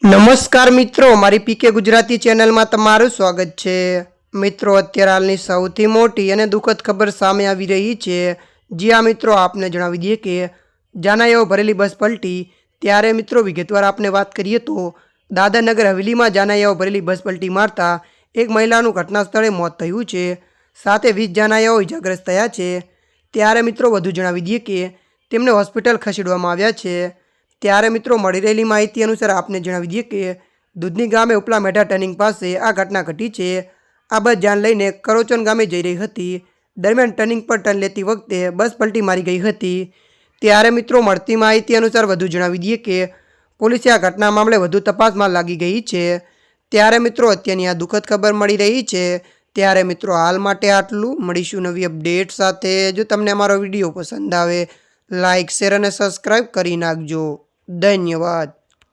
નમસ્કાર મિત્રો, મારી પીકે ગુજરાતી ચેનલમાં તમારું સ્વાગત છે। મિત્રો, અત્યારે હાલની સૌથી મોટી અને દુઃખદ ખબર સામે આવી રહી છે। જ્યાં મિત્રો આપને જણાવી દઈએ કે જાનાયાઓ ભરેલી બસ પલટી। ત્યારે મિત્રો વિગતવાર આપને વાત કરીએ તો દાદરનગર હવેલીમાં જાનાયાઓ ભરેલી બસ પલટી મારતા એક મહિલાનું ઘટના સ્થળે મોત થયું છે, સાથે 20 જાનાયાઓ ઇજાગ્રસ્ત થયા છે। ત્યારે મિત્રો વધુ જણાવી દઈએ કે તેમને હોસ્પિટલ ખસેડવામાં આવ્યા છે। ત્યારે મિત્રો મળી રહેલી માહિતી અનુસાર આપને જણાવી દઈએ કે દૂધની ગામે ઉપલા મેઢા ટર્નિંગ પાસે આ ઘટના ઘટી છે। આ બસ જાન લઈને કરોચન ગામે જઈ રહી હતી। દરમિયાન ટર્નિંગ પર ટર્ન લેતી વખતે બસ પલટી મારી ગઈ હતી। ત્યારે મિત્રો મળતી માહિતી અનુસાર વધુ જણાવી દઈએ કે પોલીસે આ ઘટના મામલે વધુ તપાસમાં લાગી ગઈ છે। ત્યારે મિત્રો અત્યારની આ દુઃખદ ખબર મળી રહી છે। ત્યારે મિત્રો હાલ માટે આટલું, મળીશું નવી અપડેટ સાથે। જો તમને અમારો વિડીયો પસંદ આવે લાઇક, શેર અને સબસ્ક્રાઈબ કરી નાખજો। ધન્યવાદ।